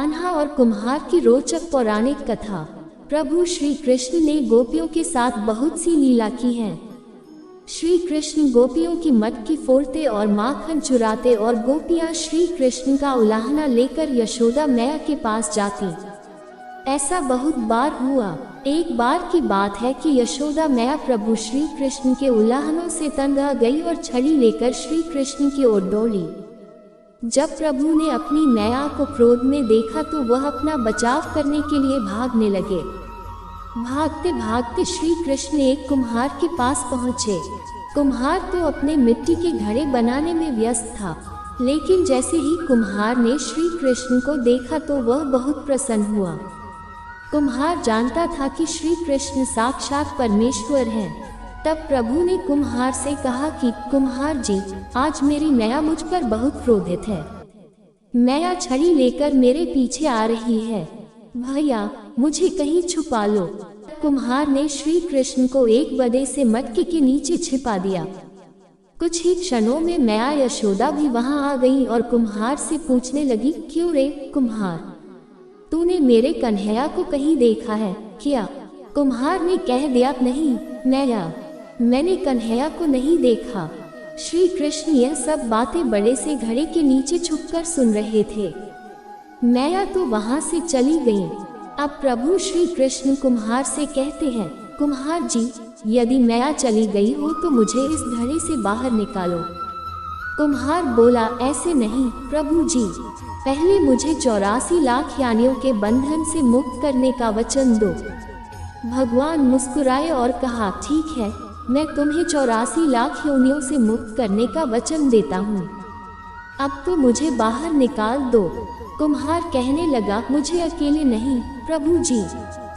कान्हा और कुम्हार की रोचक पौराणिक कथा। प्रभु श्री कृष्ण ने गोपियों के साथ बहुत सी लीला की है। श्री कृष्ण गोपियों की मटकी फोड़ते और माखन चुराते और गोपियां श्री कृष्ण का उलाहना लेकर यशोदा मैया के पास जाती। ऐसा बहुत बार हुआ। एक बार की बात है कि यशोदा मैया प्रभु श्री कृष्ण के उलाहनों से तंग आ गई और छड़ी लेकर श्री कृष्ण की ओर दौड़ी। जब प्रभु ने अपनी मैया को क्रोध में देखा तो वह अपना बचाव करने के लिए भागने लगे। भागते भागते श्री कृष्ण एक कुम्हार के पास पहुँचे। कुम्हार तो अपने मिट्टी के घड़े बनाने में व्यस्त था, लेकिन जैसे ही कुम्हार ने श्री कृष्ण को देखा तो वह बहुत प्रसन्न हुआ। कुम्हार जानता था कि श्री कृष्ण साक्षात परमेश्वर हैं। तब प्रभु ने कुम्हार से कहा कि कुम्हार जी, आज मेरी मैया मुझ पर बहुत क्रोधित है। मैया छड़ी लेकर मेरे पीछे आ रही है। भैया, मुझे कहीं छुपा लो। कुम्हार ने श्री कृष्ण को एक बड़े से मटके के नीचे छिपा दिया। कुछ ही क्षणों में मैया यशोदा भी वहां आ गई और कुम्हार से पूछने लगी, क्यों रे कुम्हार, तूने मेरे कन्हैया को कहीं देखा है क्या? कुम्हार ने कह दिया, नहीं मैया, मैंने कन्हैया को नहीं देखा। श्री कृष्ण यह सब बातें बड़े से घड़े के नीचे छुपकर सुन रहे थे। मैया तो वहां से चली गई। अब प्रभु श्री कृष्ण कुम्हार से कहते हैं, कुम्हार जी, यदि मैया चली गई हो तो मुझे इस घड़े से बाहर निकालो। कुम्हार बोला, ऐसे नहीं प्रभु जी, पहले मुझे 84 लाख यानियों के बंधन से मुक्त करने का वचन दो। भगवान मुस्कुराए और कहा, ठीक है, मैं तुम्हें 84 लाख योनियों से मुक्त करने का वचन देता हूँ। अब तो मुझे बाहर निकाल दो। कुम्हार कहने लगा, मुझे अकेले नहीं प्रभु जी,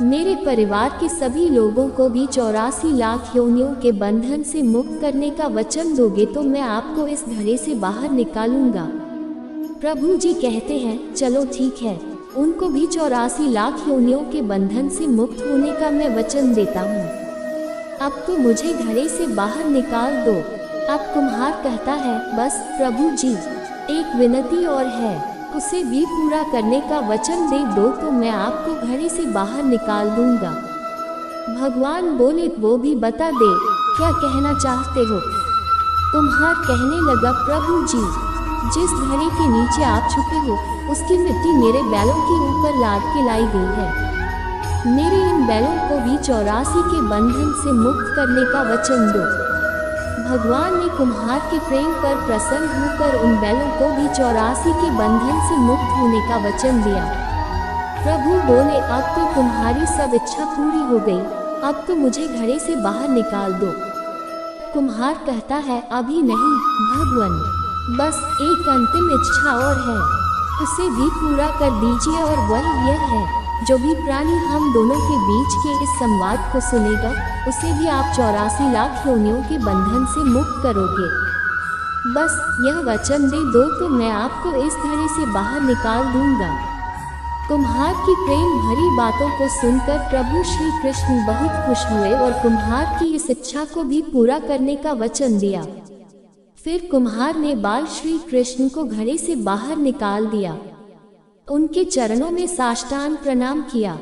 मेरे परिवार के सभी लोगों को भी 84 लाख योनियों के बंधन से मुक्त करने का वचन दोगे तो मैं आपको इस घड़े से बाहर निकालूंगा। प्रभु जी कहते हैं, चलो ठीक है, उनको भी 84 लाख योनियों के बंधन से मुक्त होने का मैं वचन देता हूँ। अब तो मुझे घड़े से बाहर निकाल दो। अब कुम्हार कहता है, बस प्रभु जी, एक विनती और है, उसे भी पूरा करने का वचन दे दो तो मैं आपको घड़े से बाहर निकाल दूंगा। भगवान बोले, वो भी बता दे, क्या कहना चाहते हो? कुम्हार कहने लगा, प्रभु जी, जिस घड़े के नीचे आप छुपे हो उसकी मिट्टी मेरे बैलों के ऊपर लाद के लाई गई है। मेरे इन बैलों को भी 84 के बंधन से मुक्त करने का वचन दो। भगवान ने कुम्हार के प्रेम पर प्रसन्न होकर उन बैलों को भी 84 के बंधन से मुक्त होने का वचन दिया। प्रभु बोले, अब तो तुम्हारी सब इच्छा पूरी हो गई, अब तो मुझे घड़े से बाहर निकाल दो। कुम्हार कहता है, अभी नहीं भगवान, बस एक अंतिम इच्छा और है, उसे भी पूरा कर दीजिए, और वह यह है, जो भी प्राणी हम दोनों के बीच के इस संवाद को सुनेगा उसे भी आप 84 लाख योनियों के बंधन से मुक्त करोगे। बस यह वचन दे दो तो मैं आपको इस घड़े से बाहर निकाल दूंगा। कुम्हार की प्रेम भरी बातों को सुनकर प्रभु श्री कृष्ण बहुत खुश हुए और कुम्हार की इस इच्छा को भी पूरा करने का वचन दिया। फिर कुम्हार ने बाल श्री कृष्ण को घड़े से बाहर निकाल दिया। उनके चरणों में साष्टांग प्रणाम किया।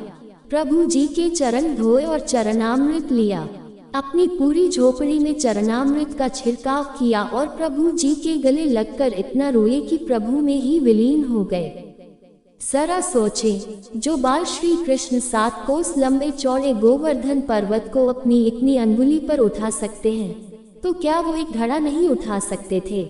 प्रभु जी के चरण धोए और चरणामृत लिया। अपनी पूरी झोपड़ी में चरणामृत का छिड़काव किया और प्रभु जी के गले लगकर इतना रोए कि प्रभु में ही विलीन हो गए। जरा सोचे, जो बाल श्री कृष्ण 7 कोस लंबे चौड़े गोवर्धन पर्वत को अपनी इतनी अंगुली पर उठा सकते हैं, तो क्या वो एक घड़ा नहीं उठा सकते थे?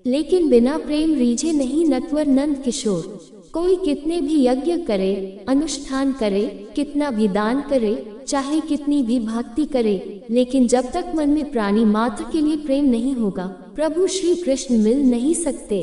लेकिन बिना प्रेम रीझे नहीं नटवर नंद किशोर। कोई कितने भी यज्ञ करे, अनुष्ठान करे, कितना भी दान करे, चाहे कितनी भी भक्ति करे, लेकिन जब तक मन में प्राणी मात्र के लिए प्रेम नहीं होगा, प्रभु श्री कृष्ण मिल नहीं सकते।